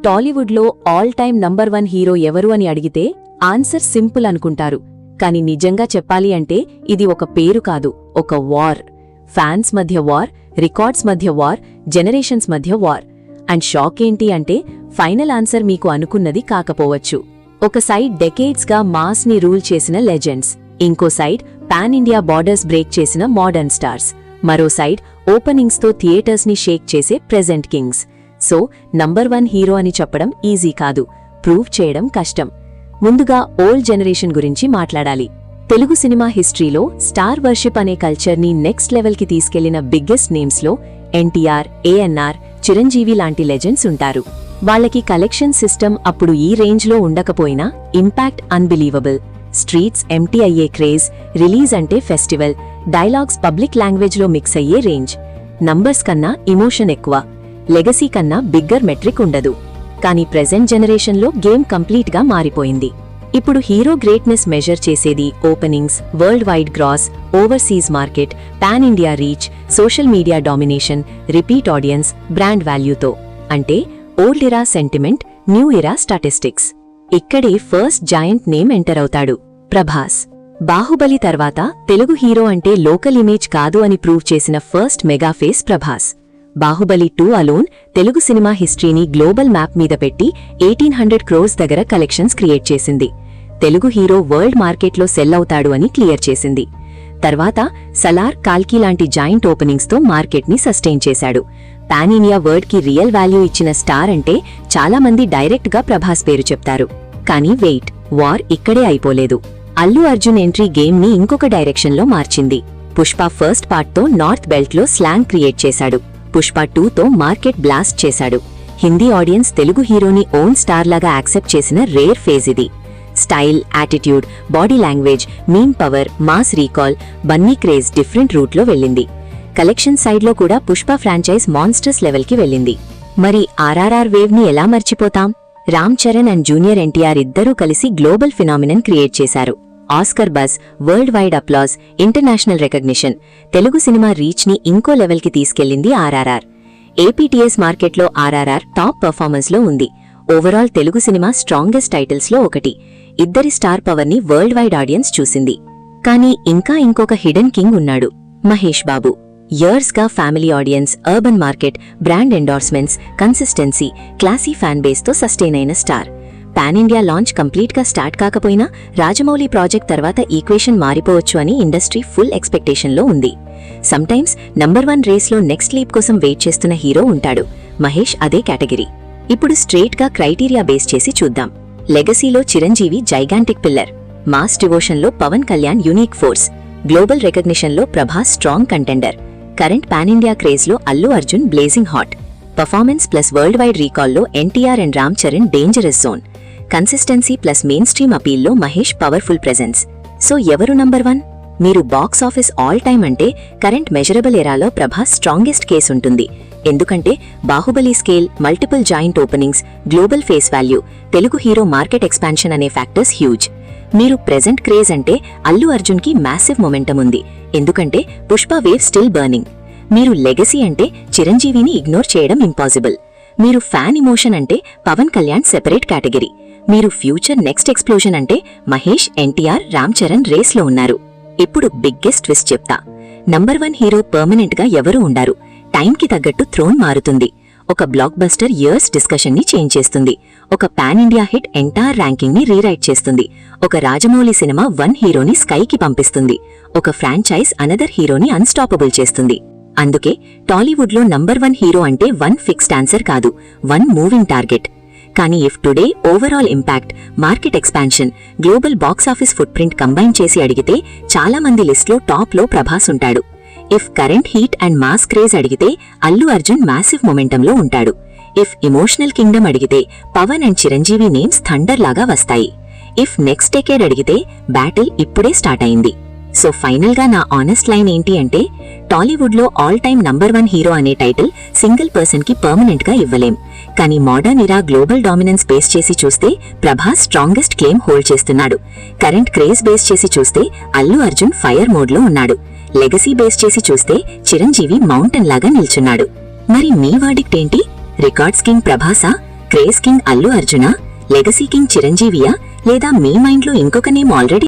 టాలీవుడ్లో all time number 1 hero ఎవరు అని అడిగితే ఆన్సర్ సింపుల్ అనుకుంటారు. కాని నిజంగా చెప్పాలి అంటే ఇది ఒక పేరు కాదు, ఒక వార్. ఫ్యాన్స్ మధ్య వార్, రికార్డ్స్ మధ్య వార్, జనరేషన్స్ మధ్య వార్. అండ్ షాక్ ఏంటి అంటే ఫైనల్ ఆన్సర్ మీకు అనుకున్నది కాకపోవచ్చు. ఒక సైడ్ డెకేడ్స్గా మాస్ని రూల్ చేసిన లెజెండ్స్, ఇంకో side pan India borders break చేసిన మోడర్న్ స్టార్స్, మరో సైడ్ ఓపెనింగ్స్తో థియేటర్స్ని షేక్ చేసే present Kings. So number 1 hero అని చెప్పడం ఈజీ కాదు, ప్రూవ్ చేయడం కష్టం. ముందుగా ఓల్డ్ జనరేషన్ గురించి మాట్లాడాలి. తెలుగు సినిమా హిస్టరీలో స్టార్ వర్షిప్ అనే కల్చర్ని నెక్స్ట్ లెవెల్కి తీసుకెళ్లిన బిగ్గెస్ట్ నేమ్స్లో ఎన్టీఆర్, ఏఎన్ఆర్, చిరంజీవి లాంటి లెజెండ్స్ ఉంటారు. వాళ్ళకి కలెక్షన్ సిస్టమ్ అప్పుడు ఈ రేంజ్లో ఉండకపోయినా ఇంపాక్ట్ అన్బిలీవబుల్. స్ట్రీట్స్ ఎంటీ అయ్యే క్రేజ్, రిలీజ్ అంటే ఫెస్టివల్, డైలాగ్స్ పబ్లిక్ లాంగ్వేజ్లో మిక్స్ అయ్యే రేంజ్. నంబర్స్ కన్నా ఇమోషన్ ఎక్కువ, లెగసీ కన్నా బిగ్గర్ మెట్రిక్ ఉండదు. కానీ ప్రెజెంట్ జనరేషన్లో గేమ్ కంప్లీట్గా మారిపోయింది. ఇప్పుడు హీరో గ్రేట్నెస్ మెజర్ చేసేది openings, worldwide gross, overseas market, pan India reach, social media domination, repeat audience, brand వాల్యూతో. అంటే old era sentiment, new era statistics. ఇక్కడే ఫస్ట్ జాయింట్ నేమ్ ఎంటర్ అవుతాడు, ప్రభాస్. బాహుబలి తర్వాత తెలుగు హీరో అంటే లోకల్ ఇమేజ్ కాదు అని prove చేసిన first mega face Prabhas. Baahubali 2 alone Telugu cinema హిస్టరీని గ్లోబల్ మ్యాప్ మీద పెట్టి 1800 crores దగ్గర కలెక్షన్స్ క్రియేట్ చేసింది. తెలుగు హీరో వరల్డ్ మార్కెట్లో సెల్ అవుతాడు అని క్లియర్ చేసింది. తర్వాత సలార్, కాల్కి లాంటి జాయింట్ ఓపెనింగ్స్తో మార్కెట్ని సస్టైన్ చేశాడు. పాన్ ఇండియా వర్డ్కి రియల్ వాల్యూ ఇచ్చిన స్టార్ అంటే చాలామంది డైరెక్ట్గా ప్రభాస్ పేరు చెప్తారు. కానీ వెయిట్, వార్ ఇక్కడే అయిపోలేదు. అల్లు అర్జున్ ఎంట్రీ గేమ్ని ఇంకొక డైరెక్షన్లో మార్చింది. పుష్ప ఫస్ట్ పార్ట్తో నార్త్ బెల్ట్లో స్లాంగ్ క్రియేట్ చేశాడు. పుష్ప 2తో మార్కెట్ బ్లాస్ట్ చేశాడు. హిందీ ఆడియన్స్ తెలుగు హీరోని ఓన్ స్టార్ లాగా యాక్సెప్ట్ చేసిన రేర్ ఫేజ్ ఇది. Style, attitude, body language, meme power, mass recall, Bunny craze different రూట్లో వెళ్ళింది. కలెక్షన్ సైడ్లో కూడా పుష్ప ఫ్రాంచైజ్ మాన్స్టర్స్ లెవెల్కి వెళ్ళింది. మరి ఆర్ఆర్ఆర్ వేవ్ని ఎలా మర్చిపోతాం? రామ్ చరణ్ అండ్ జూనియర్ ఎన్టీఆర్ ఇద్దరూ కలిసి గ్లోబల్ ఫినామినన్ క్రియేట్ చేశారు. Oscar buzz, world wide applause, international recognition. Telugu cinema రీచ్ని ఇంకో లెవెల్కి తీసుకెళ్లింది ఆర్ఆర్ఆర్. ఏపీటీఎస్ మార్కెట్లో ఆర్ఆర్ఆర్ టాప్ పర్ఫార్మెన్స్లో ఉంది. ఓవరాల్ తెలుగు సినిమా స్ట్రాంగెస్ట్ టైటిల్స్లో ఒకటి. ఇద్దరి స్టార్ పవర్ని వరల్డ్ వైడ్ ఆడియన్స్ చూసింది. కానీ ఇంకా ఇంకొక హిడెన్ కింగ్ ఉన్నాడు, మహేష్ బాబు. ఇయర్స్గా family audience, urban market, brand endorsements, consistency, classy fan బేస్తో సస్టైన్ అయిన స్టార్. పాన్ ఇండియా లాంచ్ కంప్లీట్గా స్టార్ట్ కాకపోయినా రాజమౌళి ప్రాజెక్ట్ తర్వాత ఈక్వేషన్ మారిపోవచ్చు అని ఇండస్ట్రీ ఫుల్ ఎక్స్పెక్టేషన్లో ఉంది. సమ్టైమ్స్ నంబర్ 1 రేస్లో నెక్స్ట్ లీప్ కోసం వెయిట్ చేస్తున్న హీరో ఉంటాడు. మహేష్ అదే కేటగిరీ. ఇప్పుడు స్ట్రేట్గా క్రైటీరియా బేస్ చేసి చూద్దాం. లెగసీలో చిరంజీవి జైగాంటిక్ పిల్లర్, మాస్ డివోషన్లో Pawan Kalyan unique force, global రికగ్నిషన్లో Prabhas strong contender, current pan India క్రేజ్లో Allu Arjun blazing hot, performance plus world wide రీకాల్లో NTR and Ram Charan dangerous zone, consistency plus mainstream అపీల్లో మహేష్ పవర్ఫుల్ ప్రెజెన్స్. సో ఎవరు నంబర్ 1? మీరు బాక్స్ ఆఫీస్ ఆల్ టైమ్ అంటే current measurable ఎరాలో Prabhas strongest case ఉంటుంది. ఎందుకంటే Baahubali scale, multiple giant openings, global face value, Telugu hero market expansion అనే factors huge. మీరు present craze అంటే అల్లు అర్జున్కి మ్యాసివ్ మొమెంటం ఉంది, ఎందుకంటే పుష్ప వేవ్ స్టిల్ బర్నింగ్. మీరు లెగసీ అంటే చిరంజీవిని ఇగ్నోర్ చేయడం ఇంపాసిబుల్. మీరు ఫ్యాన్ ఇమోషన్ అంటే పవన్ కళ్యాణ్ సెపరేట్ కేటగిరీ. మీరు ఫ్యూచర్ నెక్స్ట్ ఎక్స్ప్లోజన్ అంటే మహేష్, ఎన్టీఆర్, రామ్ చరణ్ రేస్లో ఉన్నారు. ఇప్పుడు బిగ్గెస్ట్ ట్విస్ట్ చెప్తా. నంబర్ 1 హీరో పర్మనెంట్గా ఎవరూ ఉండారు. టైంకి తగ్గట్టు థ్రోన్ మారుతుంది. ఒక బ్లాక్ బస్టర్ ఇయర్స్ డిస్కషన్ని చేంజ్ చేస్తుంది. ఒక పాన్ ఇండియా హిట్ ఎంటైర్ ర్యాంకింగ్ని రీరైట్ చేస్తుంది. ఒక రాజమౌళి సినిమా 1 హీరోని స్కైకి పంపిస్తుంది. ఒక ఫ్రాంచైజ్ అనదర్ హీరోని అన్స్టాపబుల్ చేస్తుంది. అందుకే టాలీవుడ్లో నంబర్ 1 హీరో అంటే 1 ఫిక్స్డ్ ఆన్సర్ కాదు, 1 మూవింగ్ టార్గెట్. కానీ if today overall impact, market expansion, global box office foot print combine చేసి అడిగితే చాలా మంది లిస్ట్లో టాప్లో ప్రభాస్ ఉంటాడు. If current heat and mass craze అడిగితే అల్లు అర్జున్ మ్యాసివ్ మొమెంటంలో ఉంటాడు. ఇఫ్ ఇమోషనల్ కింగ్డమ్ అడిగితే Pawan and Chiranjeevi names thunder లాగా వస్తాయి. ఇఫ్ నెక్స్ట్ డెకేడ్ అడిగితే బ్యాటిల్ ఇప్పుడే స్టార్ట్ అయింది. సో ఫైనల్గా నా ఆనెస్ట్ లైన్ ఏంటి అంటే టాలీవుడ్లో ఆల్ టైమ్ నంబర్ 1 హీరో అనే టైటిల్ సింగిల్ పర్సన్కి పర్మనెంట్గా ఇవ్వలేం. కానీ modern era global dominance base చేసి చూస్తే ప్రభాస్ స్ట్రాంగెస్ట్ క్లెయిమ్ హోల్డ్ చేస్తున్నాడు. కరెంట్ క్రేజ్ బేస్ చేసి చూస్తే అల్లు అర్జున్ ఫైర్ మోడ్లో ఉన్నాడు. లెగసీ బేస్ చేసి చూస్తే చిరంజీవి మౌంటైన్ లాగా నిల్చున్నాడు. మరి మీ వర్డిక్ట్ ఏంటి? రికార్డ్స్ కింగ్ ప్రభాసా, క్రేజ్ కింగ్ అల్లు అర్జునా, లెగసీ కింగ్ చిరంజీవియా, లేదా మీ మైండ్లో ఇంకొక నేమ్ ఆల్రెడీ